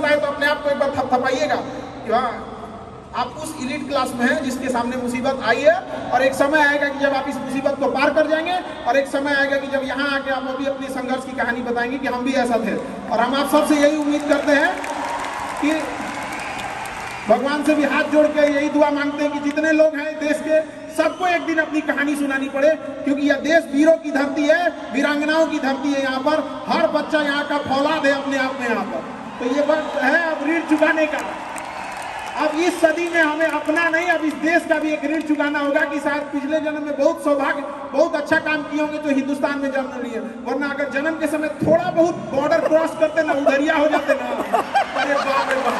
मुसीबत आए तो अपने आप को एक बार थपथपाइएगा कि हाँ आप उस इलीट क्लास में हैं जिसके सामने मुसीबत आई है, और एक समय आएगा कि जब आप इस मुसीबत को पार कर जाएंगे, और एक समय आएगा कि जब यहाँ आके आप अभी अपनी संघर्ष की कहानी बताएंगे कि हम भी ऐसा थे। और हम आप सबसे यही उम्मीद करते हैं कि भगवान से भी हाथ जोड़ के यही दुआ मांगते हैं कि जितने लोग हैं देश के, सबको एक दिन अपनी कहानी सुनानी पड़े, क्योंकि यह देश वीरों की धरती है, वीरांगनाओं की धरती है। यहाँ पर हर बच्चा यहाँ का फौलाद है अपने आप में यहाँ पर। तो ये वक्त है अब ऋण चुकाने का। अब इस सदी में हमें अपना नहीं, अब इस देश का भी एक ऋण चुकाना होगा कि शायद पिछले जन्म में बहुत सौभाग्य, बहुत अच्छा काम किए होंगे तो हिंदुस्तान में जन्म लिए, वरना अगर जन्म के समय थोड़ा बहुत बॉर्डर क्रॉस करते ना, उधरिया हो जाते ना, अरे बाप रे बाप,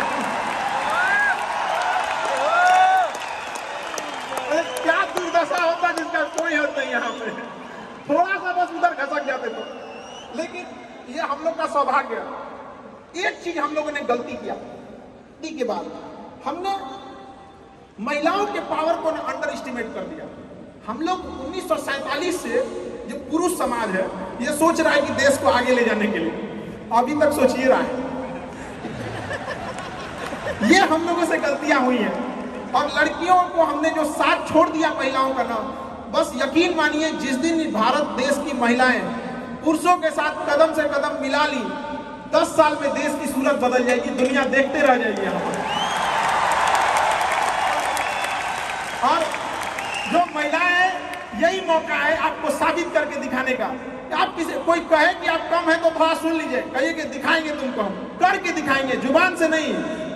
क्या दुर्दशा होता जिसका कोई हद नहीं। यहाँ पे थोड़ा सा बस उधर खसक जाते तो। लेकिन ये हम लोग का सौभाग्य है। एक चीज हम लोगों ने गलती किया के बाद, हमने महिलाओं के पावर को अंडर एस्टिमेट कर दिया। हम लोग 1947 से जो पुरुष समाज है ये सोच रहा है कि देश को आगे ले जाने के लिए, अभी तक सोच ही रहा है। ये हम लोगों से गलतियां हुई हैं। और लड़कियों को हमने जो साथ छोड़ दिया महिलाओं का नाम, बस यकीन मानिए जिस दिन भारत देश की महिलाएं पुरुषों के साथ कदम से कदम मिला ली, 10 साल में देश की सूरत बदल जाएगी, दुनिया देखते रह जाएगी यहाँ पर। और जो महिलाएं, यही मौका है आपको साबित करके दिखाने का। आप किसी कोई कहे कि आप कम है तो थोड़ा सुन लीजिए, कहिए कि दिखाएंगे तुमको, हम करके दिखाएंगे, जुबान से नहीं,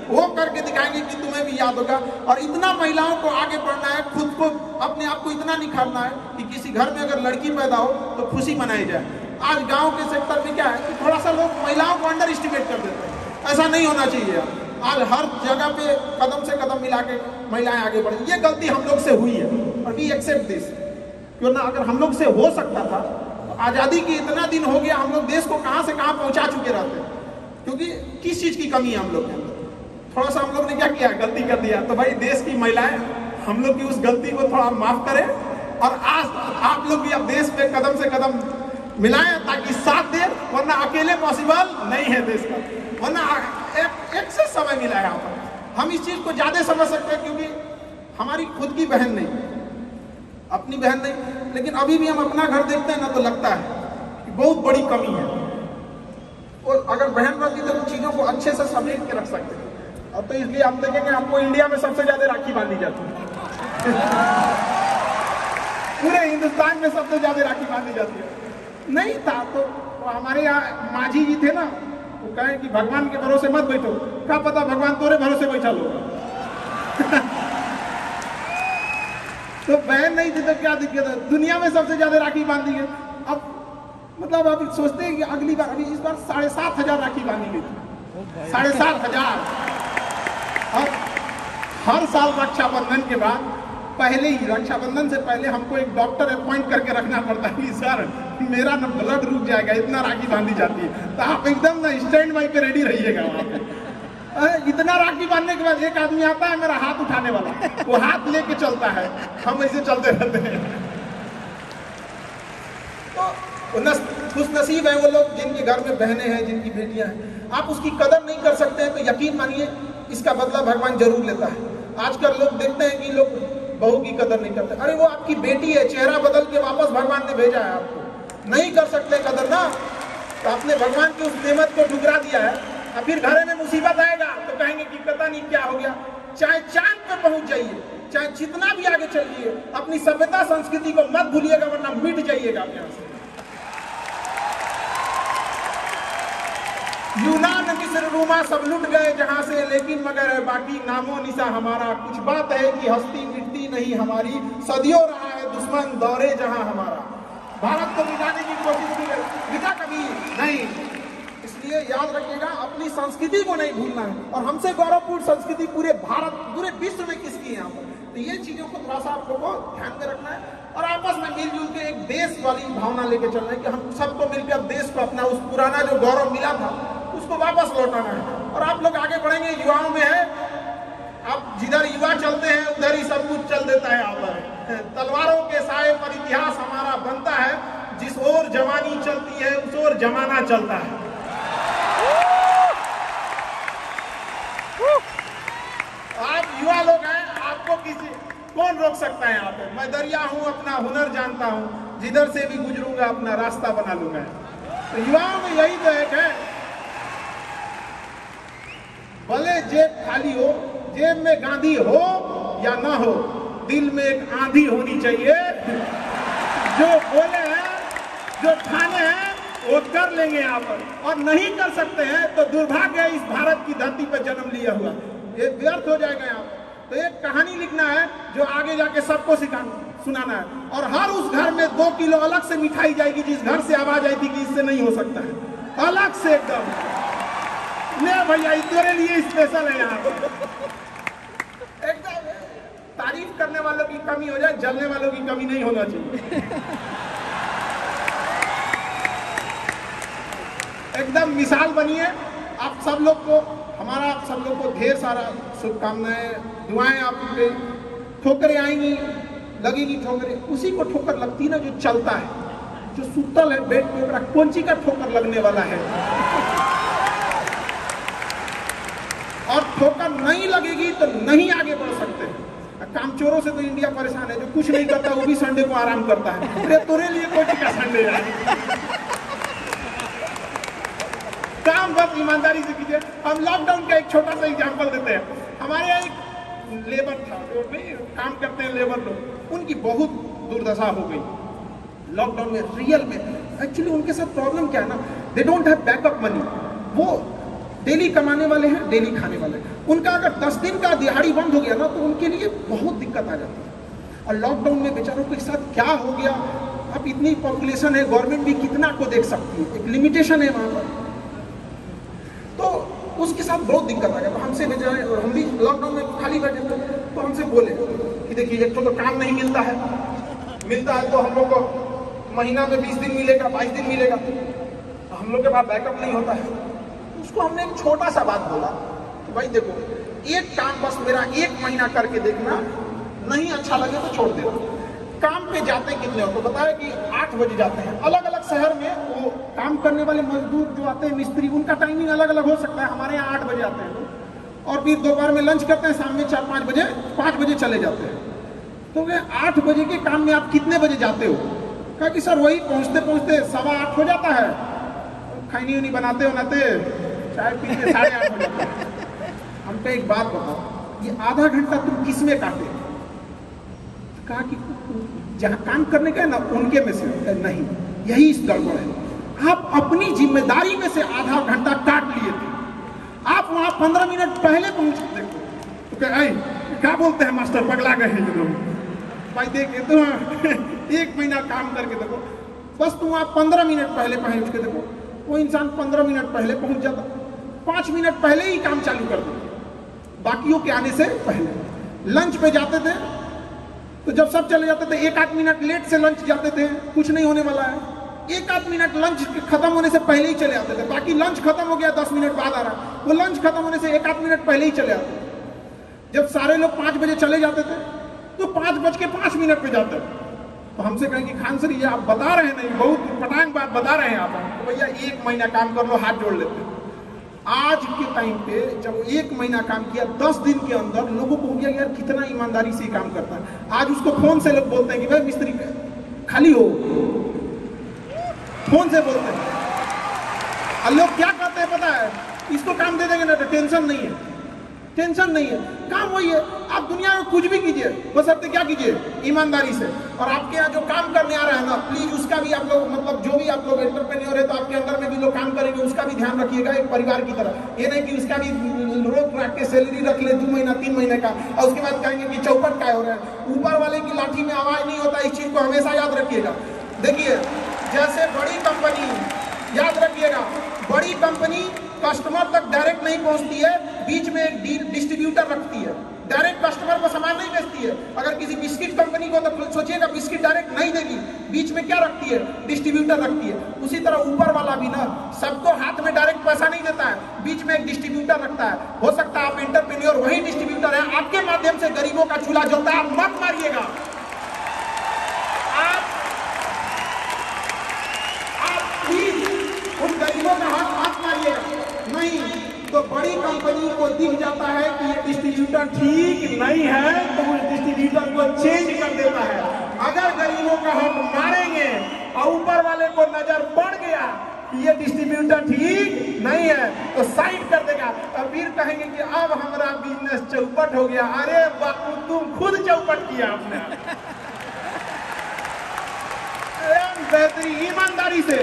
वो करके दिखाएंगे कि तुम्हें भी याद होगा। और इतना महिलाओं को आगे बढ़ना है, खुद को, अपने आप को इतना निखारना है कि किसी घर में अगर लड़की पैदा हो तो खुशी मनाई जाए। आज गांव के सेक्टर में क्या है कि थोड़ा सा लोग महिलाओं को अंडर एस्टिमेट कर देते हैं, ऐसा नहीं होना चाहिए। आज हर जगह पे कदम से कदम मिला के महिलाएं आगे बढ़ी। ये गलती हम लोग से हुई है और वी एक्सेप्ट दिस। क्यों ना, अगर हम लोग से हो सकता था, आज़ादी की इतना दिन हो गया, हम लोग देश को कहां से कहां पहुंचा चुके रहते हैं। क्योंकि किस चीज की कमी है हम लोग के अंदर, थोड़ा सा हम लोग ने क्या किया, गलती कर दिया। तो भाई देश की महिलाएं हम लोग की उस गलती को थोड़ा माफ करें, और आज आप लोग भी अब देश पे कदम से कदम मिलाएं ताकि साथ दे, वरना अकेले पॉसिबल नहीं है देश का। वरना एक से समय मिला है यहाँ पर। हम इस चीज को ज्यादा समझ सकते हैं क्योंकि हमारी खुद की बहन नहीं, अपनी बहन नहीं, लेकिन अभी भी हम अपना घर देखते हैं ना तो लगता है कि बहुत बड़ी कमी है। और अगर बहन रहती तो चीजों को अच्छे से समेट के रख सकते हैं। और तो इसलिए हम देखेंगे आपको इंडिया में सबसे ज्यादा राखी बांधी जाती है। पूरे हिंदुस्तान में सबसे ज्यादा राखी बांधी जाती है। नहीं था तो हमारे यहाँ माझी जी थे ना, वो कहे कि भगवान के भरोसे मत बैठो, क्या पता भगवान तोरे भरोसे बैठा लो। तो बहन नहीं थी तो क्या दिक्कत है, दुनिया में सबसे ज्यादा राखी बांधी गई। अब मतलब अब सोचते हैं कि अगली बार, अभी इस बार 7,500 राखी बांधी गई थी, 7,500। और हर साल रक्षाबंधन के बाद, पहले ही रक्षाबंधन से पहले हमको एक डॉक्टर अपॉइंट करके रखना पड़ता है कि सर मेरा ना ब्लड रुक जाएगा, इतना राखी बांधी जाती है। तो आप एकदम ना स्टैंड बाई पे रेडी रहिएगा वहाँ पे। इतना राखी बांधने के बाद एक आदमी आता है मेरा हाथ उठाने वाला, वो हाथ लेके चलता है, हम ऐसे चलते रहते हैं। तो खुश नसीब है वो लोग जिनके घर में बहनें हैं, जिनकी बेटियां हैं। आप उसकी कदर नहीं कर सकते हैं तो यकीन मानिए इसका बदला भगवान जरूर लेता है। आजकल लोग देखते हैं कि लोग बहू की कदर नहीं करते। अरे वो आपकी बेटी है, चेहरा बदल के वापस भगवान ने भेजा है आपको, नहीं कर सकते कदर ना, तो आपने भगवान की उस नेमत को ठुकरा दिया है। और फिर घर में मुसीबत आएगा तो कहेंगे कि पता नहीं क्या हो गया। चाहे चांद पे पहुंच जाइए, चाहे जितना भी आगे चलिए, अपनी सभ्यता संस्कृति को मत भूलिएगा, वरना मिट जाइएगा आप यहाँ से। यूनान, मिस्र, रोमा सब लुट गए जहां से, लेकिन मगर बाकी नामो निशा हमारा। कुछ बात है कि हस्ती मिटती नहीं हमारी, सदियों रहा है दुश्मन दौरे जहां हमारा। भारत को मिटाने की कोशिश की गई, मिटा कभी नहीं। इसलिए याद रखिएगा, अपनी संस्कृति को नहीं भूलना है। और हमसे गौरवपूर्ण संस्कृति पूरे भारत, पूरे विश्व में किसकी है यहाँ पर। तो ये चीजों को थोड़ा सा आप लोगों को ध्यान में रखना है और आपस में मिलजुल के एक देश वाली भावना लेके चलना है कि हम सबको मिलकर देश को अपना उस पुराना जो गौरव मिला था उसको वापस लौटाना है। और आप लोग आगे बढ़ेंगे, युवाओं में है, आप जिधर युवा चलते हैं उधर ही सब कुछ चल देता है। आप तलवारों के साए पर इतिहास हमारा बनता है, जिस ओर जवानी चलती है उस ओर जमाना चलता है। किसी कौन रोक सकता है यहाँ पे? मैं दरिया हूँ, अपना हुनर जानता हूँ, जिधर से भी गुजरूंगा अपना रास्ता बना लूंगा। तो युवाओं में यही तो एक है, भले जेब खाली हो, जेब में गांधी हो या ना हो, दिल में एक आंधी होनी चाहिए। जो बोले हैं, जो ठाने हैं, वो कर लेंगे यहाँ पर, और नहीं कर सकते हैं तो दुर्भाग्य है इस भारत की धरती पर जन्म लिया हुआ, ये व्यर्थ हो जाएगा यहाँ पर। तो एक कहानी लिखना है जो आगे जाके सबको सुनाना है, और हर उस घर में 2 किलो अलग से मिठाई जाएगी जिस घर से आवाज आई थी कि इससे नहीं हो सकता है, अलग से एकदम। ले भैया, तेरे लिए स्पेशल है यहाँ पर। एकदम तारीफ करने वालों की कमी हो जाए, जलने वालों की कमी नहीं होना चाहिए। एकदम मिसाल बनिए। आप सब लोग को, हमारा आप सब लोग को ढेर सारा शुभकामनाएं, दुआएं। आप पे ठोकरें आएंगी, लगेगी ठोकरें, उसी को ठोकर लगती है ना जो चलता है, जो सुतल है बेड पे, कौन सी का ठोकर लगने वाला है। और ठोकर नहीं लगेगी तो नहीं आगे बढ़ सकते। कामचोरों से तो इंडिया परेशान है, जो कुछ नहीं करता वो भी संडे को आराम करता है। अरे तेरे लिए कोई टिका संडे है, काम बस ईमानदारी से कीजिए। हम लॉकडाउन का एक छोटा सा एग्जांपल देते हैं। हमारे यहाँ एक लेबर था, जो भी काम करते हैं लेबर लोग, उनकी बहुत दुर्दशा हो गई लॉकडाउन में। रियल में एक्चुअली उनके साथ प्रॉब्लम क्या है ना, they don't have backup money. वो डेली कमाने वाले हैं, डेली खाने वाले हैं। उनका अगर 10 दिन का दिहाड़ी बंद हो गया ना तो उनके लिए बहुत दिक्कत आ जाती है। और लॉकडाउन में बेचारों के साथ क्या हो गया, अब इतनी पॉपुलेशन है, गवर्नमेंट भी कितना को देख सकती है, एक लिमिटेशन है वहाँ पर। तो उसके साथ बहुत दिक्कत आ गया। तो हमसे बेचारे, हम भी लॉकडाउन में खाली बैठे थे, तो हमसे बोले कि देखिए एक तो काम नहीं मिलता है, मिलता है तो हम लोग को महीना में 20 दिन मिलेगा, 22 दिन मिलेगा, तो हम लोग के पास बैकअप नहीं होता है। उसको हमने एक छोटा सा बात बोला कि भाई देखो, एक काम बस मेरा 1 महीना करके देखना, नहीं अच्छा लगे तो छोड़ देना। काम पे जाते कितने हो? तो बताया कि 8 बजे जाते हैं। अलग अलग शहर में वो काम करने वाले मजदूर जो आते हैं, मिस्त्री, उनका टाइमिंग अलग अलग हो सकता है। हमारे यहाँ 8 बजे आते हैं और फिर दोपहर में लंच करते हैं, शाम में 4-5 बजे, 5 बजे चले जाते हैं। तो वे 8 बजे के काम में आप कितने बजे जाते हो? कहा कि सर वही पहुँचते पहुँचते 7:15 हो जाता है, खैनी उनी बनाते चाय पी के 8:30 हो जाता है। हमको एक बात बताओ, ये आधा घंटा तुम किस में काटे? कहा कि जहाँ काम करने का है ना उनके में से नहीं, यही इस गड़बड़ है। आप अपनी जिम्मेदारी में से आधा घंटा काट लिए थे, आप वहाँ 15 मिनट पहले पहुँच सकते थे। तो क्या बोलते हैं मास्टर, पगला गए हैं लोग भाई। देखिए तो 1 महीना काम करके देखो, बस तुम आप 15 मिनट पहले पहुँच के देखो, वो इंसान 15 मिनट पहले पहुँच जाता, 5 मिनट पहले ही काम चालू कर देते बाकियों के आने से पहले। लंच पे जाते थे तो जब सब चले जाते थे 1-8 मिनट लेट से लंच जाते थे, कुछ नहीं होने वाला है। 1-8 मिनट लंच खत्म होने से पहले ही चले आते थे, बाकी लंच खत्म हो गया 10 मिनट बाद आ रहा, वो लंच खत्म होने से 1-8 मिनट पहले ही चले आते थे। जब सारे लोग 5 बजे चले जाते थे तो 5:05 पे जाते थे। तो हमसे कहें कि खान सर ये आप बता रहे हैं, नहीं बहुत पटांग बात बता रहे हैं आप। तो भैया 1 महीना काम कर लो, हाथ जोड़ लेते हैं। आज के टाइम पे जब 1 महीना काम किया, 10 दिन के अंदर लोगों को हो गया यार कितना ईमानदारी से काम करता है। आज उसको फोन से लोग बोलते हैं कि भाई मिस्त्री खाली हो, फोन से बोलते हैं। और लोग क्या कहते हैं पता है, इसको काम दे देंगे ना तो टेंशन नहीं है, टेंशन नहीं है, काम वही है। आप दुनिया में कुछ भी कीजिए, बस आप क्या कीजिए, ईमानदारी से। और आपके यहाँ जो काम करने आ रहा है ना, प्लीज उसका भी आप लोग, मतलब जो भी आप लोग एंटरप्रेन्योर है तो आपके अंदर में भी लोग काम करेंगे, उसका भी ध्यान रखिएगा एक परिवार की तरह। ये नहीं कि उसका भी रोक रख के सैलरी रख ले 2 महीना 3 महीने का, और उसके बाद कहेंगे कि चौपट क्या हो रहा है। ऊपर वाले की लाठी में आवाज नहीं होता, इस चीज को हमेशा याद रखिएगा। देखिए जैसे बड़ी कंपनी, याद रखिएगा, बड़ी कंपनी कस्टमर तक डायरेक्ट नहीं पहुंचती है, बीच में एक डिस्ट्रीब्यूटर रखती है, डायरेक्ट कस्टमर को सामान नहीं बेचती है। अगर किसी बिस्किट कंपनी को तो सोचिएगा बिस्किट डायरेक्ट नहीं देगी, बीच में क्या रखती है, डिस्ट्रीब्यूटर रखती है। उसी तरह ऊपर वाला भी ना सबको हाथ में डायरेक्ट पैसा नहीं देता है, बीच में एक डिस्ट्रीब्यूटर रखता है। हो सकता है आप एंटरप्रेन्योर वही डिस्ट्रीब्यूटर है, आपके माध्यम से गरीबों का चूल्हा जलता है। आप मत मारिएगा, आप प्लीज उन गरीबों का हाथ मत मारिएगा। नहीं तो बड़ी कंपनी को दिख जाता है कि ये डिस्ट्रीब्यूटर ठीक नहीं है, तो डिस्ट्रीब्यूटर को चेंज कर देता है। अगर गरीबों का हक मारेंगे और ऊपर वाले को नजर पड़ गया कि ये डिस्ट्रीब्यूटर ठीक नहीं है तो साइड कर देगा और फिर कहेंगे कि अब हमारा बिजनेस चौपट हो गया। अरे बापू तुम खुद चौपट किया आपने। बेहतरीन ईमानदारी से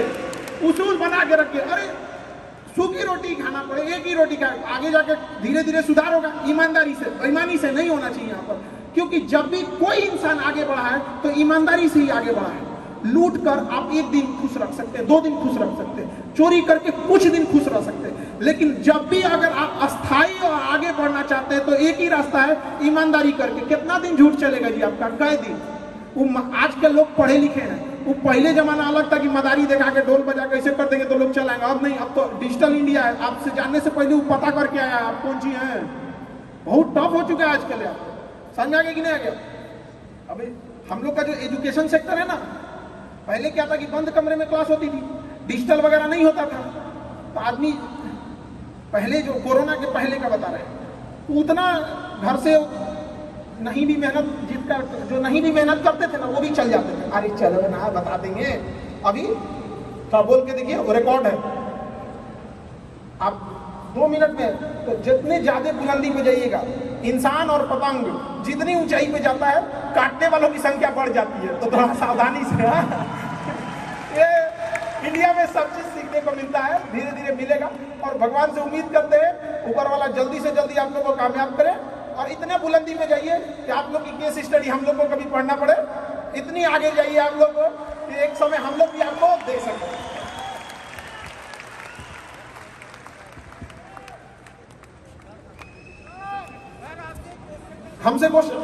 उसूल बना के रखे। अरे सूखी रोटी खाना पड़े, एक ही रोटी खाए, आगे जाके धीरे धीरे सुधार होगा। ईमानदारी से, बेईमानी से नहीं होना चाहिए यहाँ पर, क्योंकि जब भी कोई इंसान आगे बढ़ा है तो ईमानदारी से ही आगे बढ़ा है। लूट कर आप एक दिन खुश रख सकते हैं, 2 दिन खुश रख सकते हैं, चोरी करके कुछ दिन खुश रह सकते हैं, लेकिन जब भी अगर आप अस्थायी और आगे बढ़ना चाहते हैं तो एक ही रास्ता है, ईमानदारी करके। कितना दिन झूठ चलेगा जी आपका, कई दिन। आज के लोग पढ़े लिखे हैं, वो पहले जमाना अलग था कि मदारी दिखा के ढोल बजा के ऐसे कर देंगे तो लोग चलाएंगे। अब नहीं, अब तो डिजिटल इंडिया है। आपसे जानने से पहले वो पता करके आया आप कौन सी है। बहुत टफ हो चुका है आजकल। आप समझ आ गया कि नहीं आ गया? अभी हम लोग का जो एजुकेशन सेक्टर है ना, पहले क्या था कि बंद कमरे में क्लास होती थी, डिजिटल वगैरह नहीं होता था। तो आदमी पहले जो कोरोना के पहले का बता रहे हैं, उतना घर से नहीं भी मेहनत, जिसका जो नहीं भी मेहनत करते थे ना वो भी चल जाते थे। अरे चलो ना बता देंगे, अभी तो बोल के देखिए, वो रिकॉर्ड है। आप 2 मिनट में तो जितने ज्यादा बुलंदी पे जाइएगा, इंसान और पतंग जितनी ऊंचाई पे जाता है काटने वालों की संख्या बढ़ जाती है। तो थोड़ा सावधानी से। ये इंडिया में सब चीज सीखने को मिलता है, धीरे धीरे मिलेगा। और भगवान से उम्मीद करते हैं ऊपर वाला जल्दी से जल्दी आप लोगों को कामयाब करे और इतने बुलंदी में जाइए कि आप लोग की केस स्टडी हम लोग को कभी पढ़ना पड़े। इतनी आगे जाइए आप लोग कि एक समय हम लोग भी आपको दे सकें। हमसे क्वेश्चन